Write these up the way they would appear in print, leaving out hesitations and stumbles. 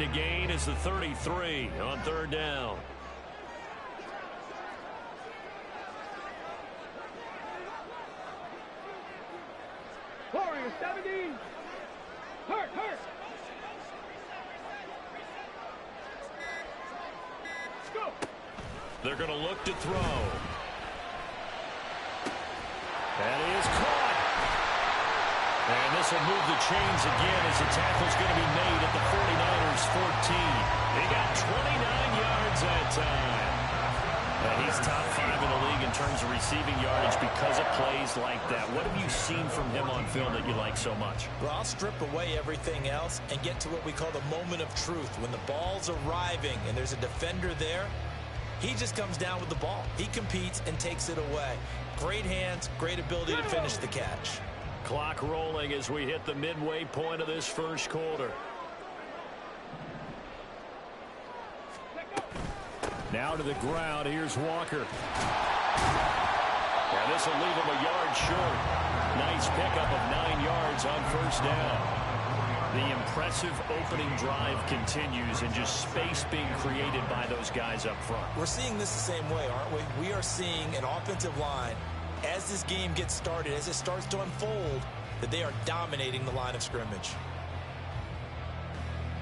to gain is the 33 on third down. Warriors 70. Hurt. Go. They're going to look to throw. That is caught. And this will move the chains again as the tackle's going to be made at the 49ers 14. He got 29 yards that time. And he's top 5 in the league in terms of receiving yardage because of plays like that. What have you seen from him on film that you like so much? Well, I'll strip away everything else and get to what we call the moment of truth. When the ball's arriving and there's a defender there, he just comes down with the ball. He competes and takes it away. Great hands, great ability to finish the catch. Clock rolling as we hit the midway point of this first quarter. Now to the ground. Here's Walker. And this will leave him a yard short. Nice pickup of 9 yards on first down. The impressive opening drive continues and just space being created by those guys up front. We're seeing this the same way, aren't we? We are seeing an offensive line, as this game gets started, as it starts to unfold, that they are dominating the line of scrimmage.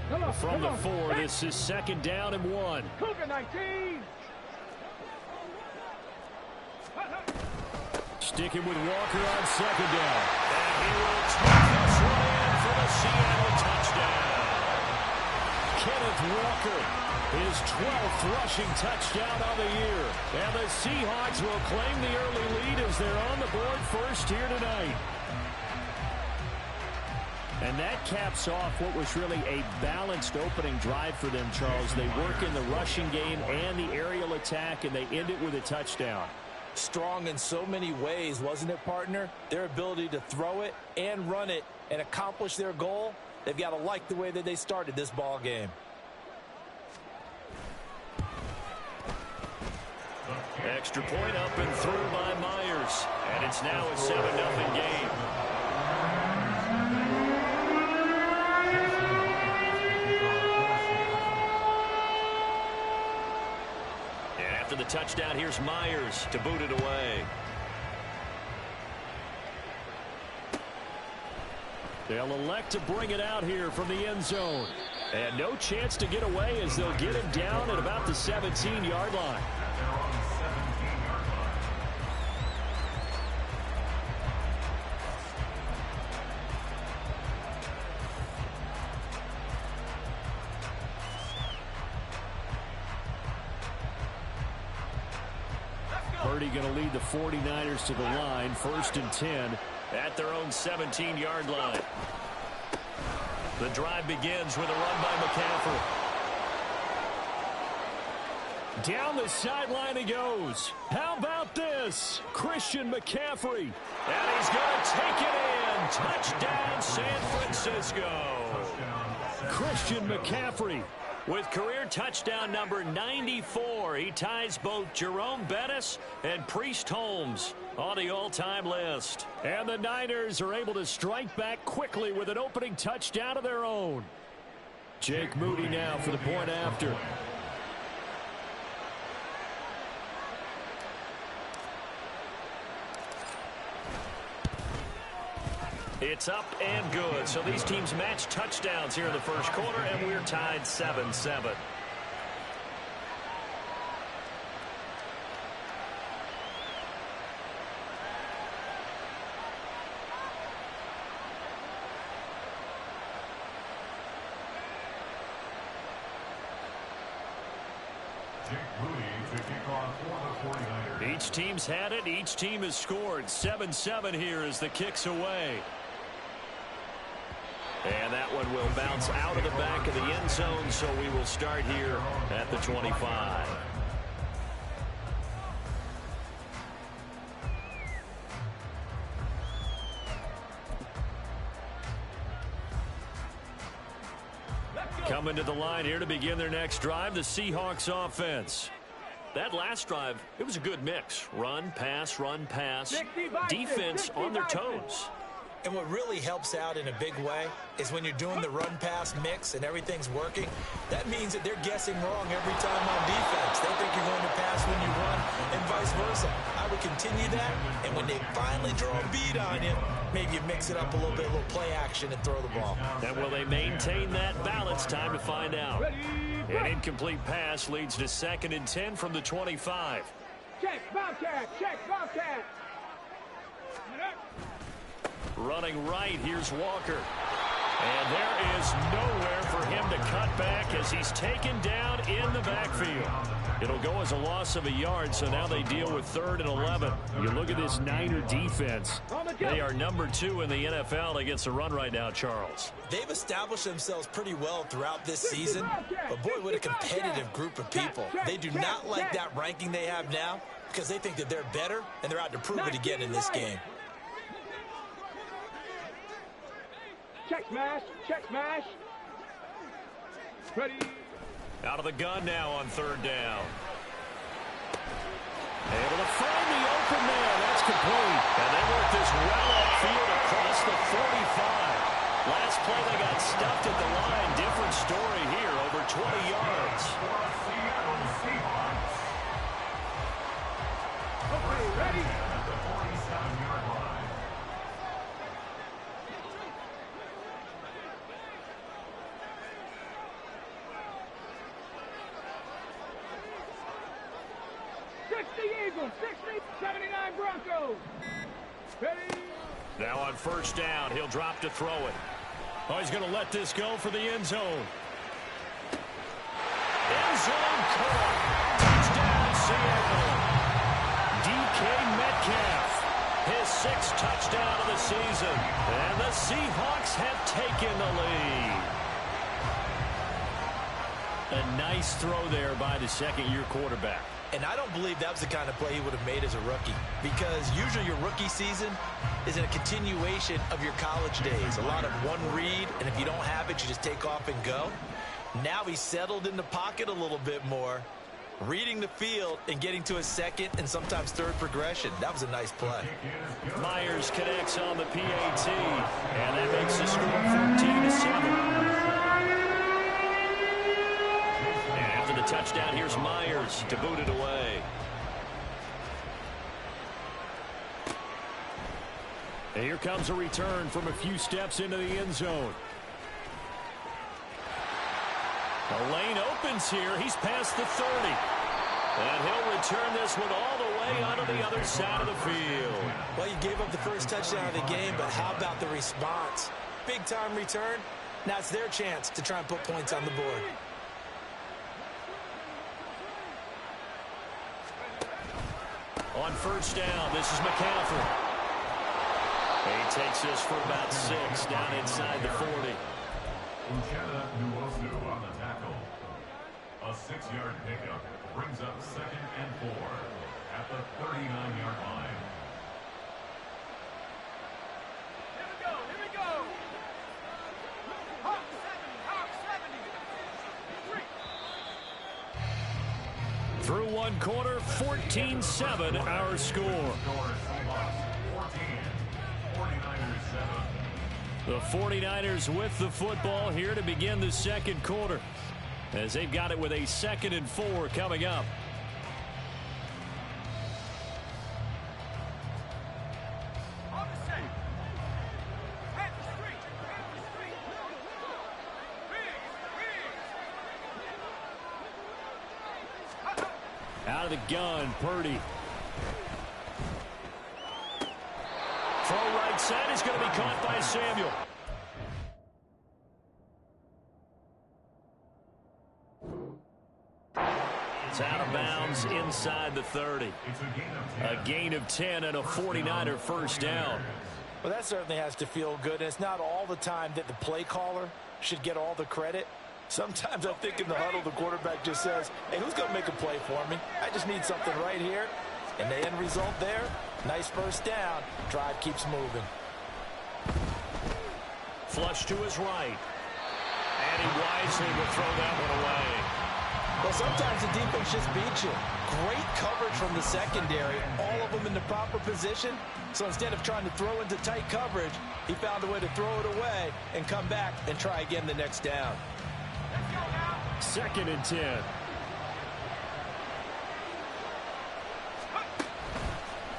From the 4, this is second down and 1. Cougar 19. Sticking with Walker on second down. And he will take this one in for the Seattle touchdown. Kenneth Walker, his 12th rushing touchdown of the year. And the Seahawks will claim the early lead as they're on the board first here tonight. And that caps off what was really a balanced opening drive for them, Charles. They work in the rushing game and the aerial attack, and they end it with a touchdown. Strong in so many ways, wasn't it, partner? Their ability to throw it and run it and accomplish their goal, they've got to like the way that they started this ball game. Extra point up and through by Myers. And it's now a 7-0 game. After the touchdown, here's Myers to boot it away. They'll elect to bring it out here from the end zone. And no chance to get away as they'll get him down at about the 17-yard line. Purdy going to lead the 49ers to the line, 1st and 10 at their own 17-yard line. The drive begins with a run by McCaffrey. Down the sideline he goes. How about this? Christian McCaffrey. And he's going to take it in. Touchdown, San Francisco. Christian McCaffrey with career touchdown number 94. He ties both Jerome Bettis and Priest Holmes on the all-time list. And the Niners are able to strike back quickly with an opening touchdown of their own. Jake Moody now for the point after. It's up and good. So these teams match touchdowns here in the first quarter, and we're tied 7-7. Each team's had it. Each team has scored. 7-7 here as the kick's away. And that one will bounce out of the back of the end zone, so we will start here at the 25. Coming to the line here to begin their next drive, the Seahawks offense. That last drive, it was a good mix. Run, pass, defense on their toes. And what really helps out in a big way is when you're doing the run-pass mix and everything's working, that means that they're guessing wrong every time on defense. They think you're going to pass when you run and vice versa. I would continue that, and when they finally draw a bead on you, maybe you mix it up a little bit, a little play action and throw the ball. And will they maintain that balance? Time to find out. An incomplete pass leads to 2nd and 10 from the 25. Check, Bobcat, check, Bobcat. Running right, here's Walker. And there is nowhere for him to cut back as he's taken down in the backfield. It'll go as a loss of a yard, so now they deal with 3rd and 11. You look at this Niner defense. They are number 2 in the NFL against the run right now, Charles. They've established themselves pretty well throughout this season, but boy, what a competitive group of people. They do not like that ranking they have now because they think that they're better, and they're out to prove it again in this game. Check smash, check smash. Ready. Out of the gun now on 3rd down. Able to find the open man. That's complete. And they work this well upfield across the 45. Last play they got stuffed at the line. Different story here, over 20 yards. Okay, ready. Eagles, 60, 79 Broncos. Ready. Now on 1st down, he'll drop to throw it. Oh, he's going to let this go for the end zone. End zone caught. Touchdown, Seattle. DK Metcalf, his 6th touchdown of the season. And the Seahawks have taken the lead. A nice throw there by the 2nd-year quarterback. And I don't believe that was the kind of play he would have made as a rookie, because usually your rookie season is in a continuation of your college days. A lot of one read, and if you don't have it, you just take off and go. Now he's settled in the pocket a little bit more, reading the field and getting to a 2nd and sometimes 3rd progression. That was a nice play. Myers connects on the PAT, and that makes the score 14-7. The touchdown, here's Myers to boot it away. And here comes a return from a few steps into the end zone. The lane opens here. He's past the 30. And he'll return this one all the way onto the other side of the field. Well, you gave up the first touchdown of the game, but how about the response? Big-time return. Now it's their chance to try and put points on the board. On 1st down, this is McCaffrey. He takes this for about 6 down inside the 40. Uchenna Nwosu on the tackle. A 6-yard pickup brings up 2nd and 4 at the 39-yard line. Here we go, here we go. Hawk 70, Hawk 70. Through one quarter, 14-7 our score. The 49ers with the football here to begin the 2nd quarter, as they've got it with a 2nd and 4 coming up. Out of the gun, Purdy. Throw right side is going to be caught by Samuel. It's out of bounds inside the 30. A gain of 10 and a 49er 1st down. Well, that certainly has to feel good. And it's not all the time that the play caller should get all the credit. Sometimes I think in the huddle, the quarterback just says, hey, who's going to make a play for me? I just need something right here. And the end result there, nice 1st down. Drive keeps moving. Flush to his right. And he wisely will throw that one away. Well, sometimes the defense just beats you. Great coverage from the secondary, all of them in the proper position. So instead of trying to throw into tight coverage, he found a way to throw it away and come back and try again the next down. 2nd and 10.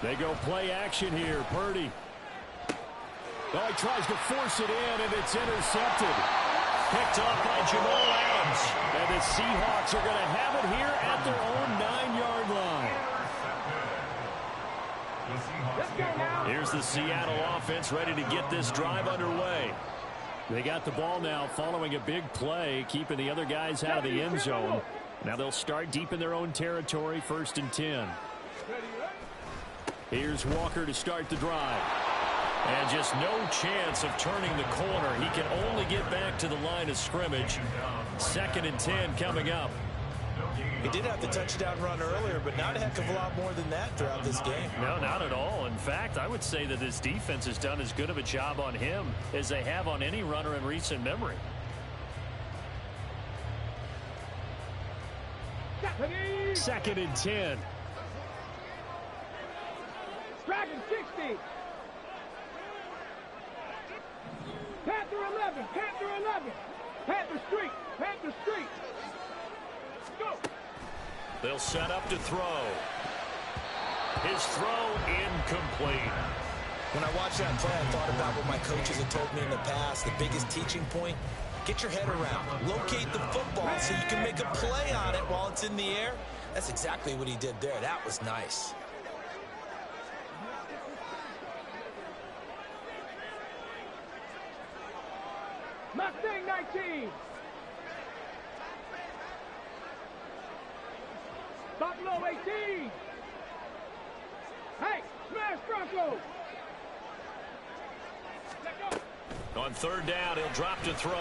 They go play action here. Purdy. Oh, he tries to force it in, and it's intercepted. Picked off by Jamal Adams. And the Seahawks are going to have it here at their own 9-yard line. Here's the Seattle offense ready to get this drive underway. They got the ball now following a big play, keeping the other guys out of the end zone. Now they'll start deep in their own territory, 1st and 10. Here's Walker to start the drive. And just no chance of turning the corner. He can only get back to the line of scrimmage. 2nd and 10 coming up. He did have the touchdown run earlier, but not a heck of a lot more than that throughout this game. No, not at all. In fact, I would say that this defense has done as good of a job on him as they have on any runner in recent memory. Second and 10. Dragon 60. Panther 11. Panther 11. Panther Street. Panther Street. Go. They'll set up to throw. His throw incomplete. When I watched that play, I thought about what my coaches had told me in the past. The biggest teaching point, get your head around. Locate the football so you can make a play on it while it's in the air. That's exactly what he did there. That was nice. Mustang 19. Buffalo 18. Hey, smash Broncos. Let go. On 3rd down, he'll drop to throw.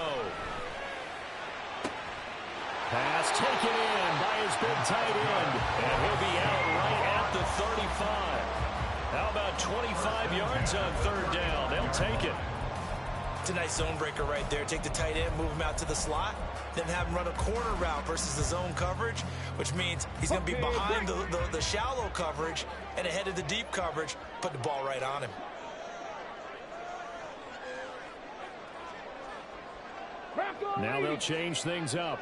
Pass taken in by his big tight end. And he'll be out right at the 35. How about 25 yards on 3rd down? They'll take it. It's a nice zone breaker right there. Take the tight end, move him out to the slot, then have him run a corner route versus the zone coverage, which means he's going to be behind the shallow coverage and ahead of the deep coverage. Put the ball right on him. Now they'll change things up.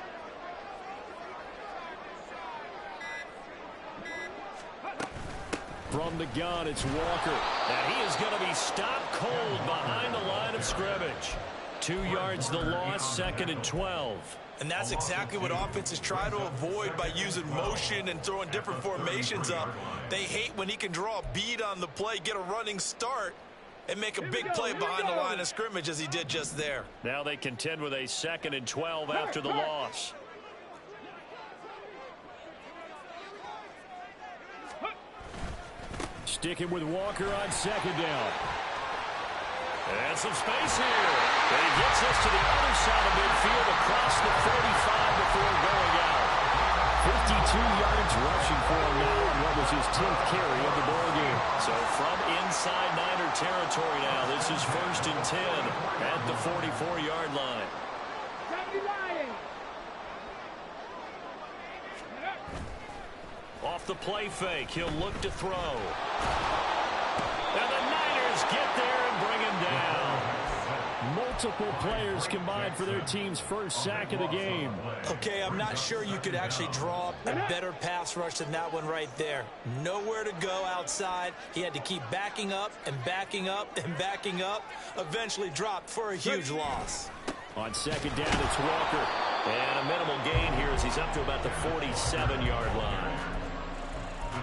From the gun, it's Walker. And he is going to be stopped cold behind the line of scrimmage. 2 yards the loss, 2nd and 12. And that's exactly what offenses try to avoid by using motion and throwing different formations up. They hate when he can draw a bead on the play, get a running start, and make a big play behind the line of scrimmage as he did just there. Now they contend with a 2nd and 12 after the loss. Sticking with Walker on 2nd down. And some space here. And he gets us to the other side of midfield across the 45 before going out. 52 yards rushing for him now on what was his 10th carry of the ball game. So from inside Niner territory now, this is 1st and 10 at the 44-yard line. Off the play fake, he'll look to throw. And the Niners get there and bring him down. Multiple players combined for their team's first sack of the game. Okay, I'm not sure you could actually draw a better pass rush than that one right there. Nowhere to go outside. He had to keep backing up and backing up and backing up. Eventually dropped for a huge loss. On 2nd down, it's Walker. And a minimal gain here as he's up to about the 47-yard line.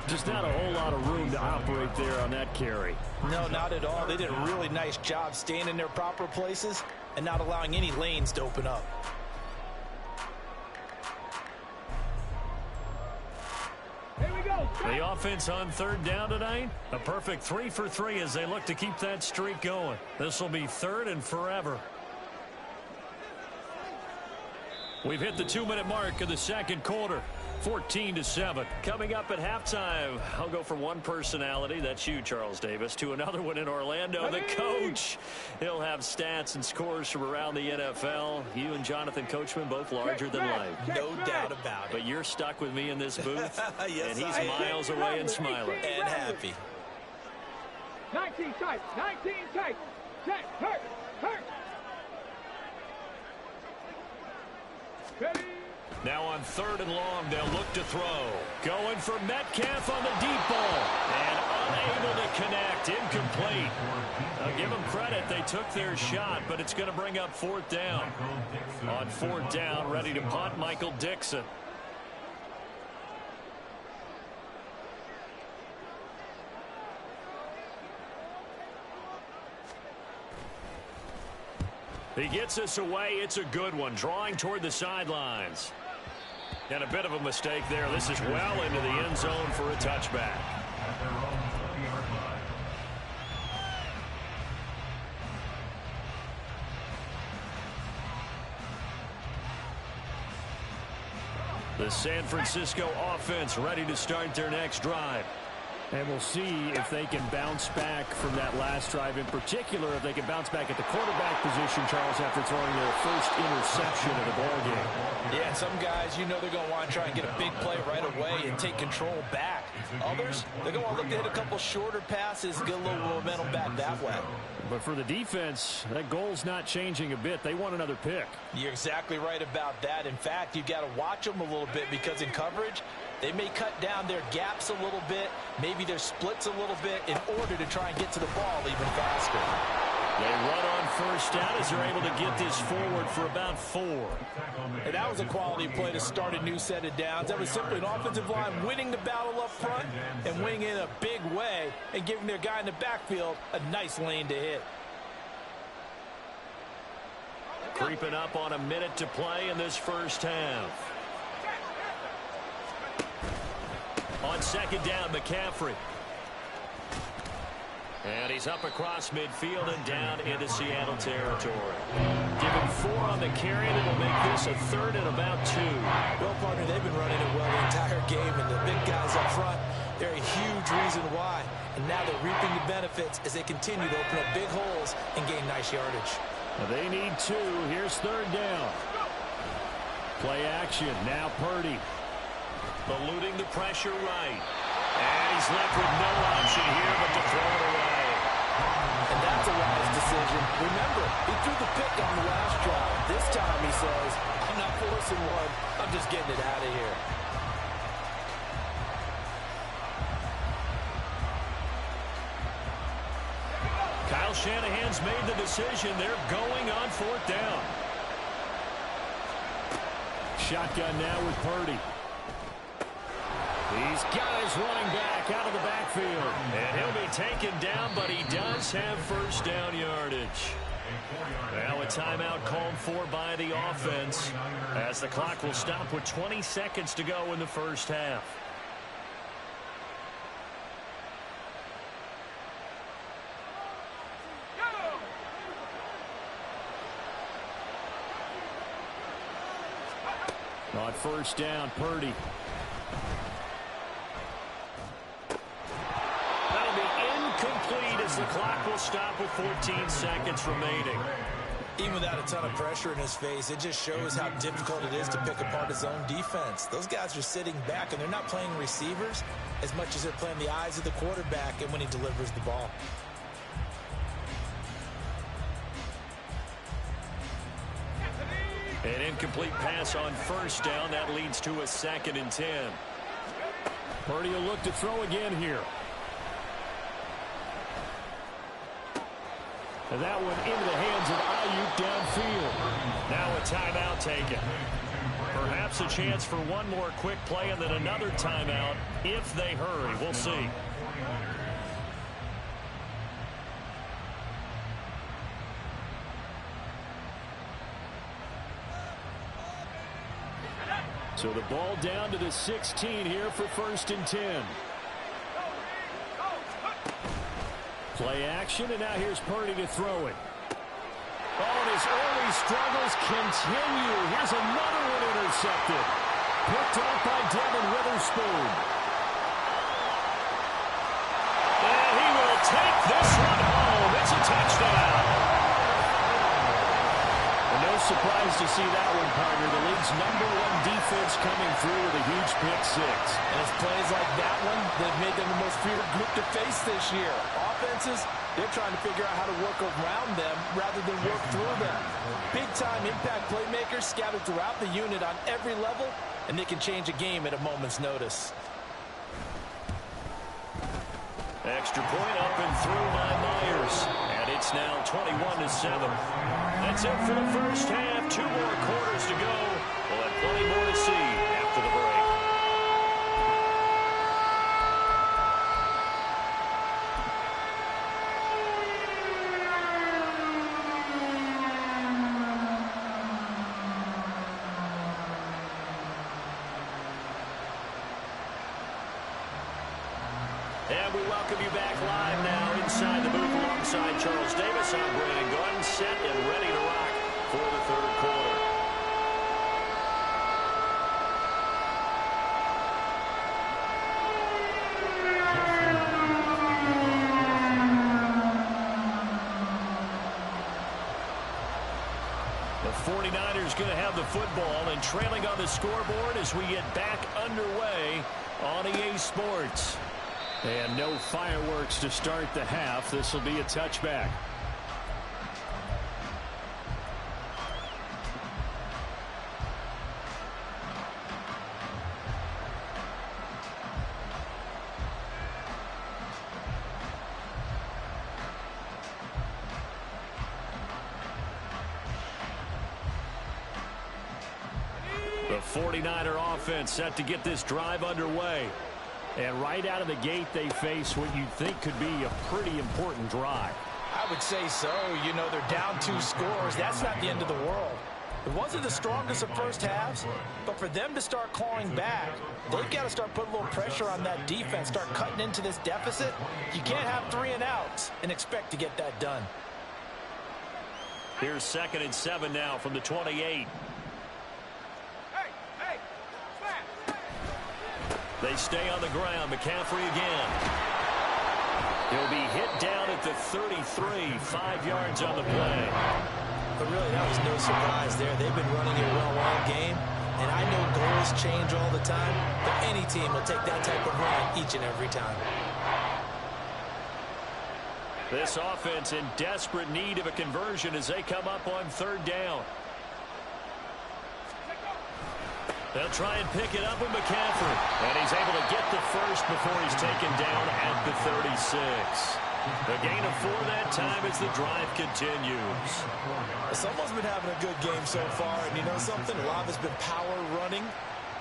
Just not a whole lot of room to operate there on that carry. No, not at all. They did a really nice job staying in their proper places and not allowing any lanes to open up. Here we go. The offense on 3rd down tonight, a perfect 3 for 3 as they look to keep that streak going. This will be 3rd and forever. We've hit the 2-minute mark of the second quarter. 14-7. Coming up at halftime, I'll go from one personality, that's you, Charles Davis, to another one in Orlando, the coach. He'll have stats and scores from around the NFL. You and Jonathan Coachman both larger than life. No doubt about it. But you're stuck with me in this booth, yes, and he's miles away and smiling. And happy. 19 tight, 19 tight. Check, hurt, hurt. Ready? Now on 3rd and long, they'll look to throw. Going for Metcalf on the deep ball. And unable to connect. Incomplete. I'll give them credit. They took their shot, but it's going to bring up 4th down. On 4th down, ready to punt, Michael Dixon. He gets us away. It's a good one. Drawing toward the sidelines. And a bit of a mistake there. This is well into the end zone for a touchback. The San Francisco offense ready to start their next drive. And we'll see if they can bounce back from that last drive, in particular if they can bounce back at the quarterback position, Charles, after throwing their first interception of the ballgame. Yeah, some guys, you know they're going to want to try and get a big play right away and take control back. Others, they're going to want to look to hit a couple shorter passes, get a little momentum back that way. But for the defense, that goal's not changing a bit. They want another pick. You're exactly right about that. In fact, you've got to watch them a little bit because in coverage, they may cut down their gaps a little bit, maybe their splits a little bit in order to try and get to the ball even faster. They run on 1st down as they're able to get this forward for about 4. And that was a quality play to start a new set of downs. That was simply an offensive line winning the battle up front and winning in a big way and giving their guy in the backfield a nice lane to hit. Creeping up on a minute to play in this first half. On 2nd down, McCaffrey. And he's up across midfield and down into Seattle territory. Given 4 on the carry, and it'll make this a 3rd and about 2. Well, partner, they've been running it well the entire game, and the big guys up front, they're a huge reason why. And now they're reaping the benefits as they continue to open up big holes and gain nice yardage. Well, they need 2. Here's 3rd down. Play action. Now Purdy. Eluding the pressure right. And he's left with no option here but to throw it away. And that's a wise decision. Remember, he threw the pick on the last drive. This time he says, I'm not forcing one. I'm just getting it out of here. Kyle Shanahan's made the decision. They're going on 4th down. Shotgun now with Purdy. These guys running back out of the backfield. And he'll be taken down, but he does have 1st down yardage. Now a timeout called for by the offense as the clock will stop with 20 seconds to go in the first half. On 1st down, Purdy. That'll be incomplete as the clock will stop with 14 seconds remaining. Even without a ton of pressure in his face, it just shows how difficult it is to pick apart his own defense. Those guys are sitting back, and they're not playing receivers as much as they're playing the eyes of the quarterback and when he delivers the ball. An incomplete pass on 1st down. That leads to a 2nd and 10. Purdy will look to throw again here. And that one into the hands of Ayuk downfield. Now a timeout taken. Perhaps a chance for one more quick play and then another timeout if they hurry. We'll see. So the ball down to the 16 here for 1st and 10. Play action, and now here's Purdy to throw it. Oh, and his early struggles continue. Here's another one intercepted. Picked up by Devin Witherspoon. And he will take this one home. It's a touchdown. And no surprise to see that one, partner. The league's #1 defense coming through with a huge pick six. And it's plays like that one that have made them the most feared group to face this year. Offenses, they're trying to figure out how to work around them rather than work through them. Big-time impact playmakers scattered throughout the unit on every level, and they can change a game at a moment's notice. Extra point up and through by Myers. And it's now 21-7. That's it for the first half. 2 more quarters to go. We'll have plenty more to see after the break. And we welcome you back live now inside the booth alongside Charles Davis. I'm Brandon Gordon, set and ready to rock for the third quarter. The 49ers going to have the football and trailing on the scoreboard as we get back underway on EA Sports. And no fireworks to start the half. This will be a touchback. The 49er offense set to get this drive underway. And right out of the gate, they face what you'd think could be a pretty important drive. I would say so. You know, they're down 2 scores. That's not the end of the world. It wasn't the strongest of first halves, but for them to start clawing back, they've got to start putting a little pressure on that defense, start cutting into this deficit. You can't have 3 and outs and expect to get that done. Here's 2nd and 7 now from the 28. They stay on the ground. McCaffrey again. He'll be hit down at the 33, 5 yards on the play. But really, that was no surprise there. They've been running it well all game, and I know goals change all the time, but any team will take that type of run each and every time. This offense in desperate need of a conversion as they come up on 3rd down. They'll try and pick it up with McCaffrey. And he's able to get the first before he's taken down at the 36. A gain of 4 that time as the drive continues. Someone's been having a good game so far, and you know something? A lot has been power running.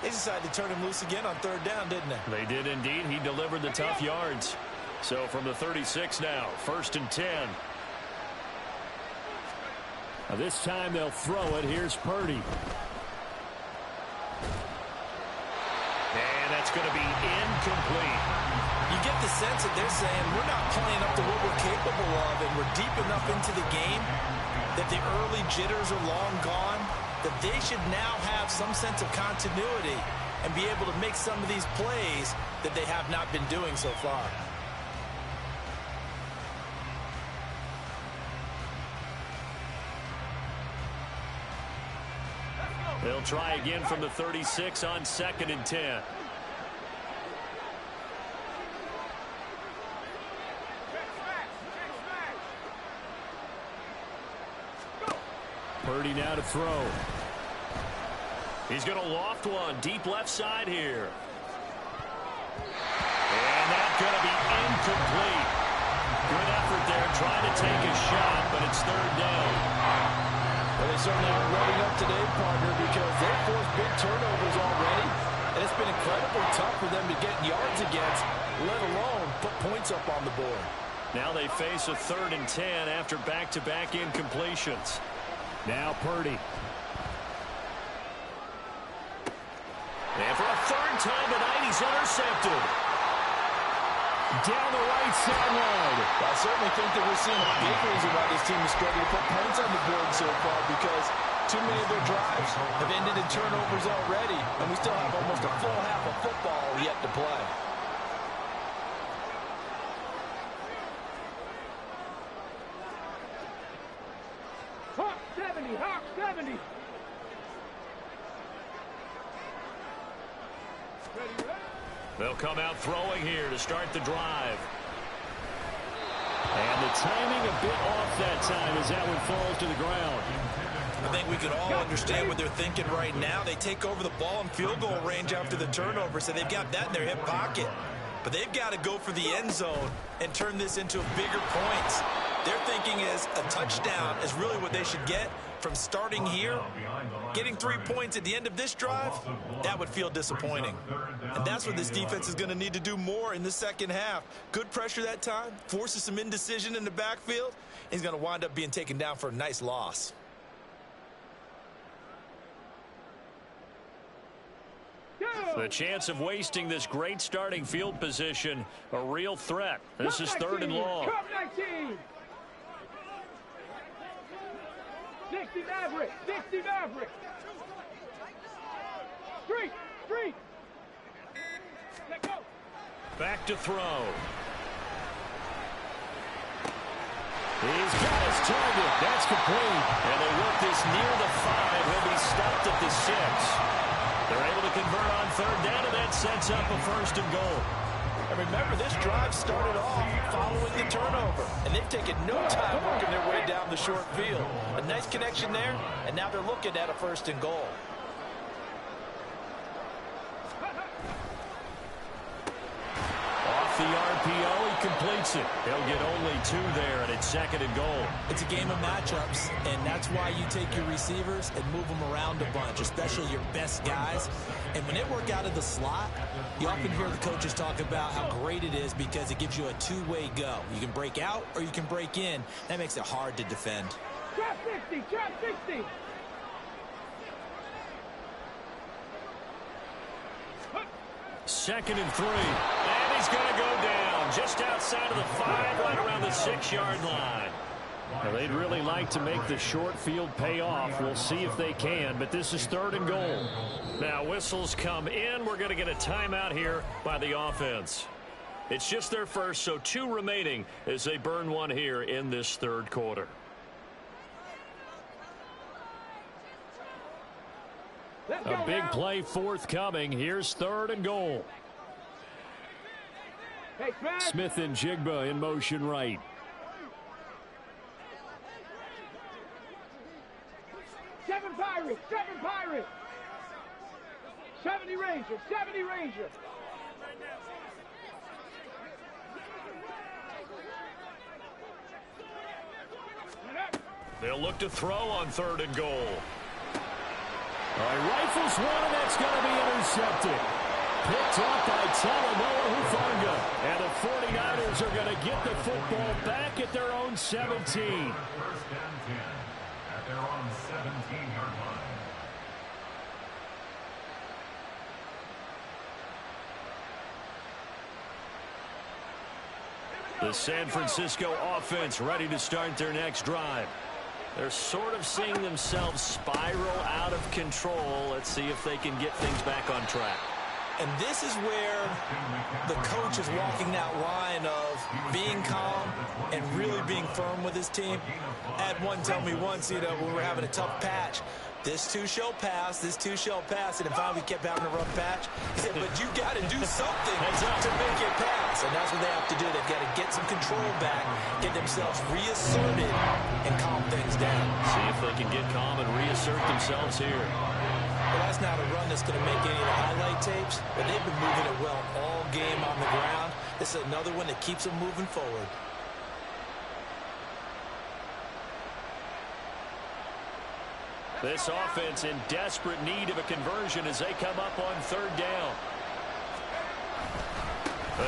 They decided to turn him loose again on 3rd down, didn't they? They did indeed. He delivered the tough yards. So from the 36 now, 1st and 10. Now this time they'll throw it. Here's Purdy. And that's going to be incomplete. You get the sense that they're saying we're not playing up to what we're capable of, and we're deep enough into the game that the early jitters are long gone, that they should now have some sense of continuity and be able to make some of these plays that they have not been doing so far. They'll try again from the 36 on 2nd and 10. Purdy now to throw. He's going to loft one deep left side here. And that's going to be incomplete. Good effort there trying to take a shot, but it's 3rd down. Well, they certainly aren't running up today, partner, because they've forced big turnovers already, and it's been incredibly tough for them to get yards against, let alone put points up on the board. Now they face a 3rd and 10 after back-to-back incompletions. Now Purdy. And for a 3rd time tonight, he's intercepted. down the right sideline. I certainly think that we're seeing a big reason why this team is struggling to put points on the board so far, because too many of their drives have ended in turnovers already, and we still have almost a full half of football yet to play. Hawk 70, Hawk 70. They'll come out throwing here to start the drive. And the timing a bit off that time as that one falls to the ground. I think we can all understand what they're thinking right now. They take over the ball in field goal range after the turnover, so they've got that in their hip pocket. But they've got to go for the end zone and turn this into bigger points. Their thinking is a touchdown is really what they should get from starting here. Getting 3 points at the end of this drive, that would feel disappointing. And that's what this defense is going to need to do more in the second half. Good pressure that time, forces some indecision in the backfield. He's going to wind up being taken down for a nice loss. The chance of wasting this great starting field position, a real threat. This is 3rd and long. 60 Maverick, 60 Maverick. Street. Let go. Back to throw. He's got his target. That's complete. And they work this near the 5. He'll be stopped at the 6. They're able to convert on 3rd down, and that sets up a 1st and goal. And remember, this drive started off following the turnover, and they've taken no time working their way down the short field. A nice connection there, and now they're looking at a 1st and goal. Off the RPO, he completes it. He'll get only 2 there, and it's 2nd and goal. It's a game of matchups, and that's why you take your receivers and move them around a bunch, especially your best guys. And when they work out of the slot, you often hear the coaches talk about how great it is because it gives you a two-way go. You can break out or you can break in. That makes it hard to defend. Trap 60, trap 60. 2nd and 3. And he's going to go down just outside of the 5, right around the 6-yard line. Now, they'd really like to make the short field pay off. We'll see if they can, but this is 3rd and goal. Now, whistles come in. We're going to get a timeout here by the offense. It's just their first, so 2 remaining as they burn one here in this 3rd quarter. A big play forthcoming. Here's 3rd and goal. Hey, Smith and Jigba in motion right. 7 Pirates, 7 Pirates. 70 Ranger, 70 Ranger. They'll look to throw on 3rd and goal. All right, rifles one, and that's going to be intercepted. Picked off by Talanoa Hufanga. And the 49ers are going to get the football back at their own 17. 1st and 10 at their own 17-yard line. The San Francisco offense ready to start their next drive. They're sort of seeing themselves spiral out of control. Let's see if they can get things back on track. And this is where the coach is walking that line of being calm and really being firm with his team. I had one tell me once, when we were having a tough patch, this too shall pass, this too shall pass, and finally we kept having a rough patch. He said, but you got to do something to make it pass, and that's what they have to do. They've got to get some control back, get themselves reasserted, and calm things down. See if they can get calm and reassert themselves here. Well, that's not a run that's going to make any of the highlight tapes, but they've been moving it well all game on the ground. This is another one that keeps them moving forward. This offense in desperate need of a conversion as they come up on 3rd down.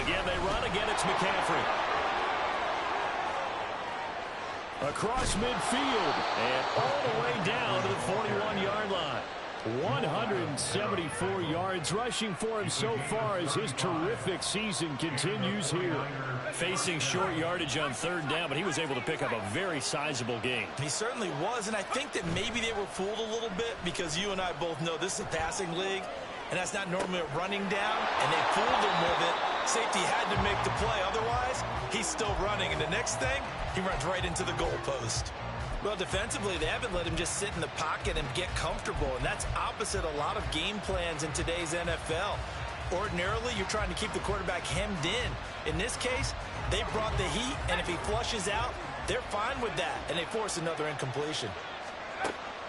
Again, they run. Again, it's McCaffrey. Across midfield and all the way down to the 41-yard line. 174 yards rushing for him so far as his terrific season continues here. Facing short yardage on third down, but he was able to pick up a very sizable gain. He certainly was, and I think that maybe they were fooled a little bit because you and I both know this is a passing league, and that's not normally a running down, and they fooled him with it. Safety had to make the play. Otherwise, he's still running, and the next thing, he runs right into the goalpost. Well, defensively, they haven't let him just sit in the pocket and get comfortable, and that's opposite a lot of game plans in today's NFL. Ordinarily, you're trying to keep the quarterback hemmed in. In this case, they brought the heat, and if he flushes out, they're fine with that, and they force another incompletion.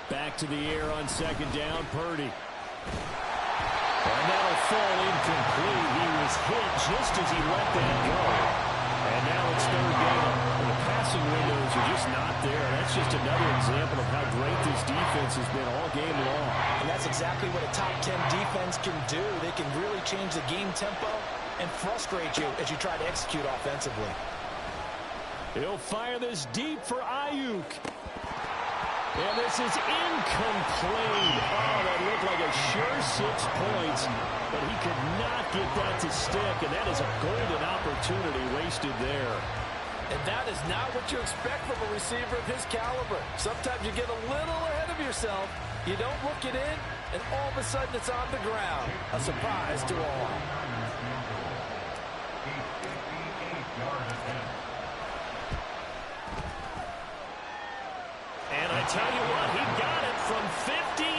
Back to the air on second down, Purdy. And that'll fall incomplete. He was hit just as he let that go. And now it's third down. And the passing windows are just not there. That's just another example of how great this defense has been all game long. And that's exactly what a top 10 defense can do. They can really change the game tempo and frustrate you as you try to execute offensively. He'll fire this deep for Ayuk. And this is incomplete. Oh, that looked like a sure 6 points, but he could not get that to stick, and that is a golden opportunity wasted there. And that is not what you expect from a receiver of his caliber. Sometimes you get a little ahead of yourself, you don't look it in, and all of a sudden it's on the ground. A surprise to all. And I tell you what, he got it from 58.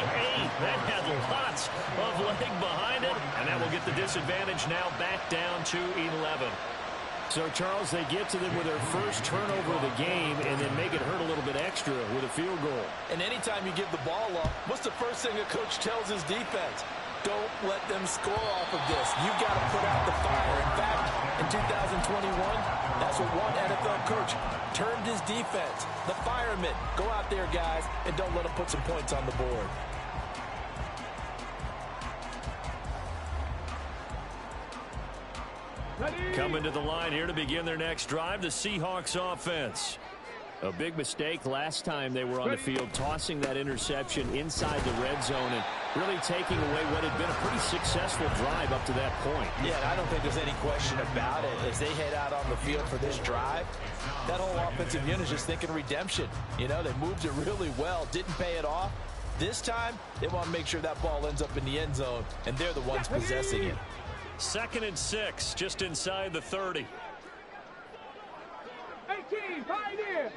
That had lots of leg behind it. And that will get the disadvantage now back down to 11. So, Charles, they get to them with their first turnover of the game and then make it hurt a little bit extra with a field goal. And anytime you give the ball up, what's the first thing a coach tells his defense? Don't let them score off of this. You've got to put out the fire. In fact, in 2021, that's what one NFL coach termed his defense. The firemen. Go out there, guys, and don't let them put some points on the board. Coming to the line here to begin their next drive, the Seahawks offense. A big mistake last time they were on the field, tossing that interception inside the red zone and really taking away what had been a pretty successful drive up to that point. Yeah, and I don't think there's any question about it. As they head out on the field for this drive, that whole offensive unit is just thinking redemption. You know, they moved it really well, didn't pay it off. This time, they want to make sure that ball ends up in the end zone, and they're the ones possessing it. 2nd and 6, just inside the 30. 18, Pioneer.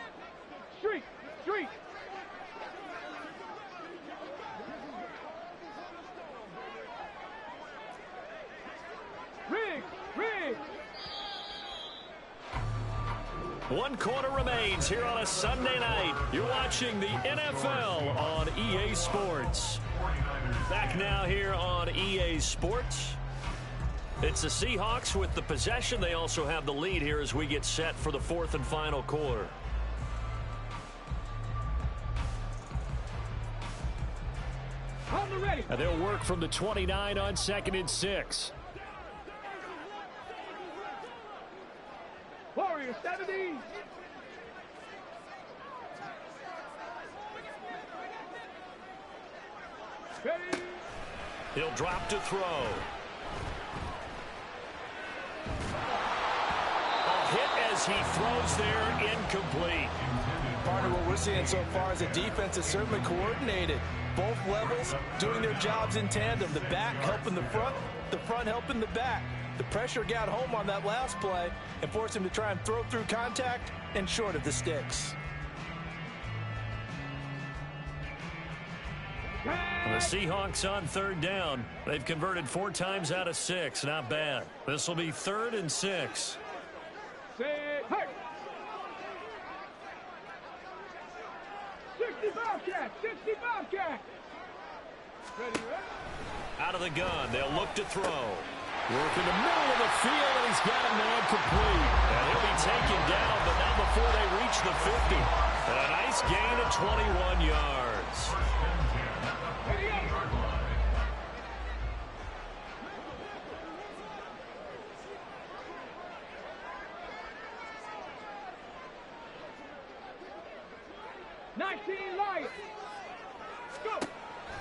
Street, street. Riggs, Riggs. 1 quarter remains here on a Sunday night. You're watching the NFL on EA Sports. Back now here on EA Sports. It's the Seahawks with the possession. They also have the lead here as we get set for the 4th and final quarter. And they'll work from the 29 on 2nd and 6. Warrior 70. Ready. He'll drop to throw. A hit as he throws there, incomplete. Partner, what we're seeing so far is a defense is certainly coordinated. Both levels doing their jobs in tandem. The back helping the front helping the back. The pressure got home on that last play and forced him to try and throw through contact and short of the sticks. The Seahawks on 3rd down. They've converted 4 times out of 6. Not bad. This will be 3rd and 6. Say, hey. 60 Bobcat, 60 Bobcat. Ready, ready. Out of the gun, they'll look to throw. Work in the middle of the field, and he's got a man complete. And he'll be taken down, but not before they reach the 50. And a nice gain of 21 yards.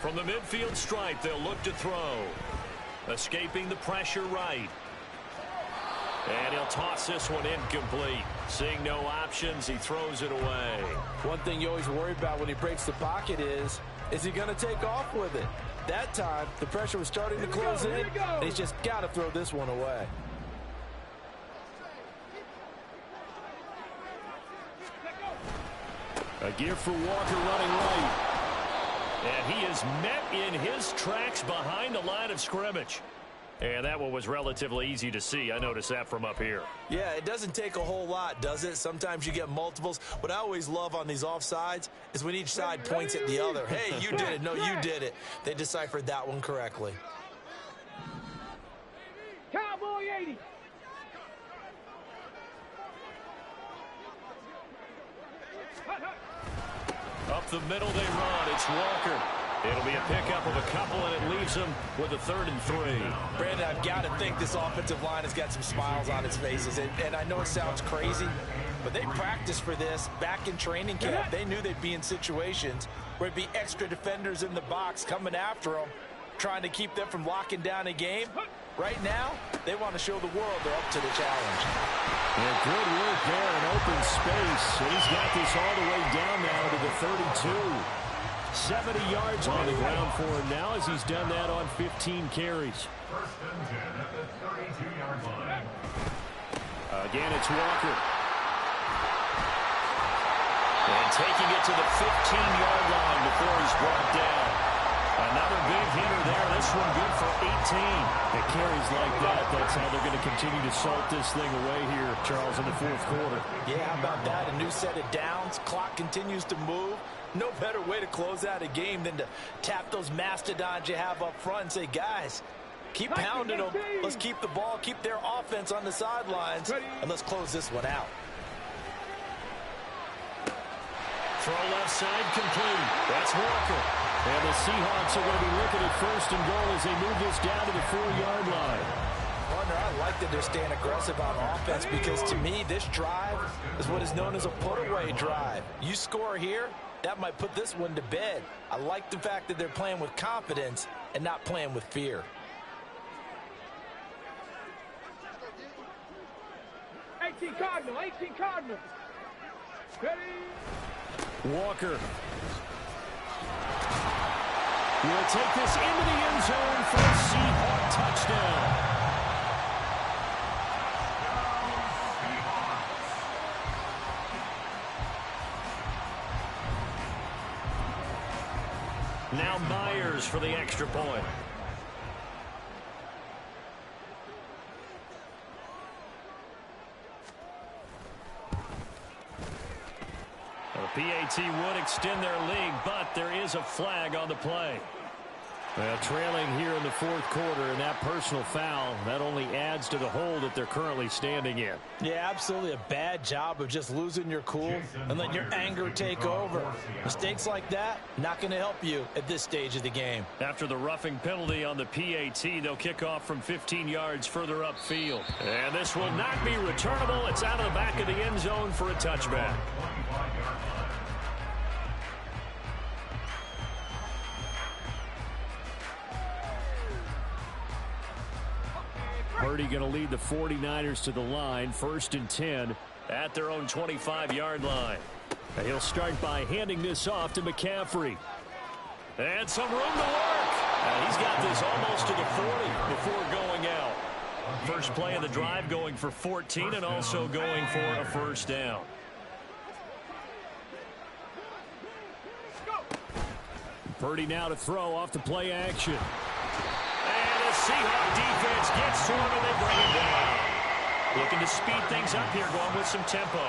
From the midfield stripe, they'll look to throw. Escaping the pressure right. And he'll toss this one incomplete. Seeing no options, he throws it away. One thing you always worry about when he breaks the pocket is he going to take off with it? That time, the pressure was starting to close in, and he's just got to throw this one away. A gift for Walker running right. And he is met in his tracks behind the line of scrimmage. And that one was relatively easy to see. I noticed that from up here. Yeah, it doesn't take a whole lot, does it? Sometimes you get multiples. What I always love on these offsides is when each side points at the other. Hey, you did it. No, you did it. They deciphered that one correctly. Cowboy 80. Up the middle they run. It's Walker. It'll be a pickup of a couple, and it leaves them with a 3rd and 3. Brandon, I've got to think this offensive line has got some smiles on its faces. And I know it sounds crazy, but they practiced for this back in training camp. They knew they'd be in situations where it'd be extra defenders in the box coming after them, trying to keep them from locking down a game. Right now, they want to show the world they're up to the challenge. Yeah, good work there in open space. And he's got this all the way down now to the 32. 70 yards on the ground for him now as he's done that on 15 carries. 1st and 10 at the 32-yard line. Again, it's Walker. And taking it to the 15-yard line before he's brought down. Another big hitter there. This one good for 18. It carries like that. That's how they're going to continue to salt this thing away here, Charles, in the 4th quarter. Yeah, how about that? A new set of downs. Clock continues to move. No better way to close out a game than to tap those mastodons you have up front and say, guys, keep pounding them. Let's keep the ball, keep their offense on the sidelines, and let's close this one out. Throw left side complete. That's Walker. And the Seahawks are going to be looking at 1st and goal as they move this down to the 4-yard line. Partner, I like that they're staying aggressive on offense because to me, this drive is what is known as a put-away drive. You score here, that might put this one to bed. I like the fact that they're playing with confidence and not playing with fear. 18 Cardinal, 18 Cardinal. Ready? Walker will take this into the end zone for a Seahawk touchdown. Now Myers for the extra point. PAT would extend their lead, but there is a flag on the play. Well, trailing here in the 4th quarter, and that personal foul, that only adds to the hole that they're currently standing in. Yeah, absolutely a bad job of just losing your cool and letting your anger take over. Mistakes like that, not going to help you at this stage of the game. After the roughing penalty on the PAT, they'll kick off from 15 yards further upfield. And this will not be returnable. It's out of the back of the end zone for a touchback. Purdy going to lead the 49ers to the line, 1st and 10 at their own 25-yard line. And he'll start by handing this off to McCaffrey. And some room to work. He's got this almost to the 40 before going out. First play of the drive going for 14 and also going for a 1st down. Purdy now to throw off the play action. The Seahawks defense gets to him and they bring him down. Looking to speed things up here, going with some tempo.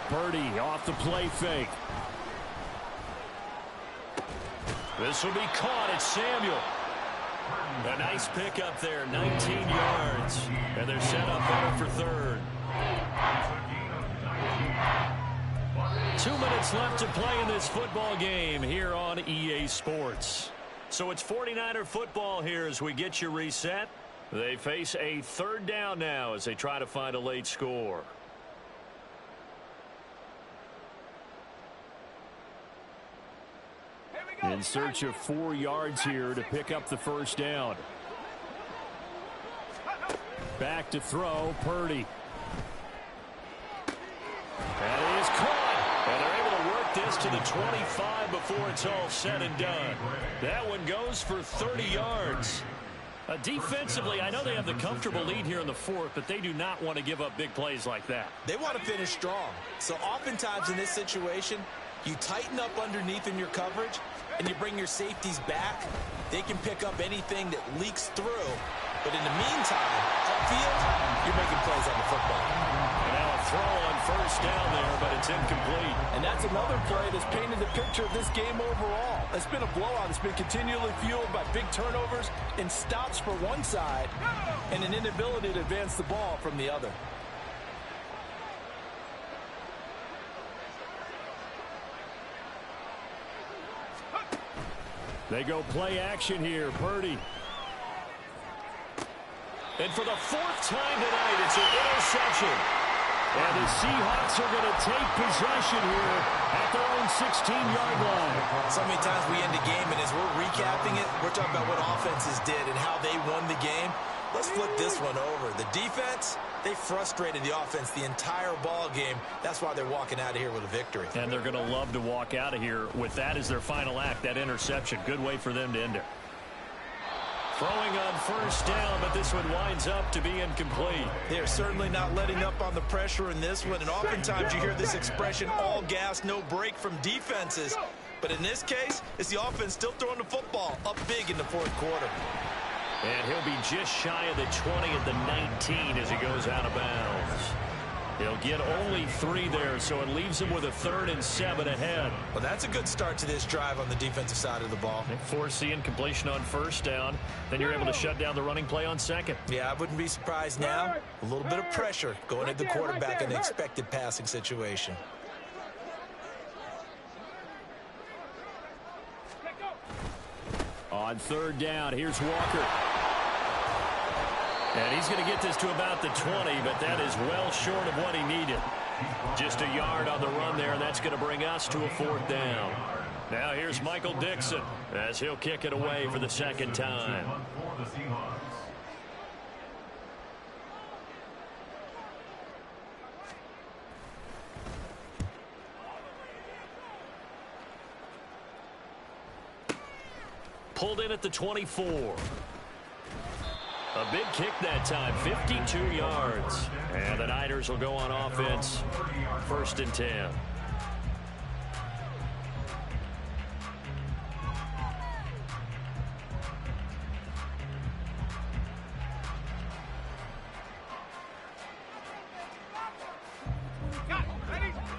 Purdy off the play fake. This will be caught. It's Samuel. A nice pickup there, 19 yards. And they're set up better for 3rd. 2 minutes left to play in this football game here on EA Sports. So it's 49er football here as we get you reset. They face a 3rd down now as they try to find a late score. In search of 4 yards here to pick up the first down. Back to throw, Purdy. And he is caught. And they're able to work this to the 25 before it's all said and done. That one goes for 30 yards. Defensively, I know they have the comfortable lead here in the fourth, but they do not want to give up big plays like that. They want to finish strong. So oftentimes in this situation, you tighten up underneath in your coverage, and you bring your safeties back. They can pick up anything that leaks through. But in the meantime, upfield, you're making plays on the football. And now a throw on first down there, but it's incomplete. And that's another play that's painted the picture of this game overall. It's been a blowout. It's been continually fueled by big turnovers and stops for one side and an inability to advance the ball from the other. They go play action here, Purdy. And for the 4th time tonight, it's an interception. And the Seahawks are going to take possession here at their own 16-yard line. So many times we end the game, and as we're recapping it, we're talking about what offenses did and how they won the game. Let's flip this one over. The defense, they frustrated the offense the entire ball game. That's why they're walking out of here with a victory. And they're going to love to walk out of here with that as their final act, that interception. Good way for them to end it. Throwing on first down, but this one winds up to be incomplete. They're certainly not letting up on the pressure in this one, and oftentimes you hear this expression, all gas, no break from defenses. But in this case, it's the offense still throwing the football up big in the fourth quarter. And he'll be just shy of the 20 at the 19 as he goes out of bounds. He'll get only 3 there, so it leaves him with a 3rd and 7 ahead. Well, that's a good start to this drive on the defensive side of the ball. They force the incompletion on first down. Then you're able to shut down the running play on second. Yeah, I wouldn't be surprised now. A little bit of pressure going at the quarterback in an expected passing situation. On 3rd down, here's Walker. And he's going to get this to about the 20, but that is well short of what he needed. Just a yard on the run there, and that's going to bring us to a 4th down. Now here's Michael Dixon as he'll kick it away for the 2nd time. Pulled in at the 24. A big kick that time, 52 yards. And the Niners will go on offense, 1st and 10.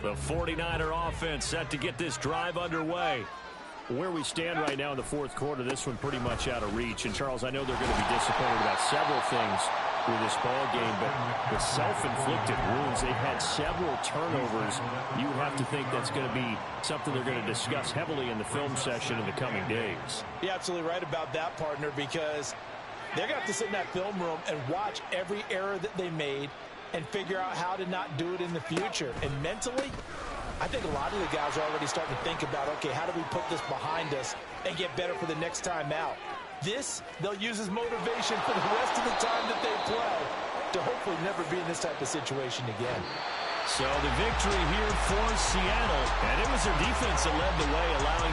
The 49er offense set to get this drive underway. Where we stand right now in the fourth quarter, this one pretty much out of reach. And, Charles, I know they're going to be disappointed about several things with this ball game, but the self-inflicted wounds, they've had several turnovers. You would have to think that's going to be something they're going to discuss heavily in the film session in the coming days. You're absolutely right about that, partner, because they're going to have to sit in that film room and watch every error that they made and figure out how to not do it in the future. And mentally, I think a lot of the guys are already starting to think about, okay, how do we put this behind us and get better for the next time out? This, they'll use as motivation for the rest of the time that they play to hopefully never be in this type of situation again. So the victory here for Seattle, and it was their defense that led the way, allowing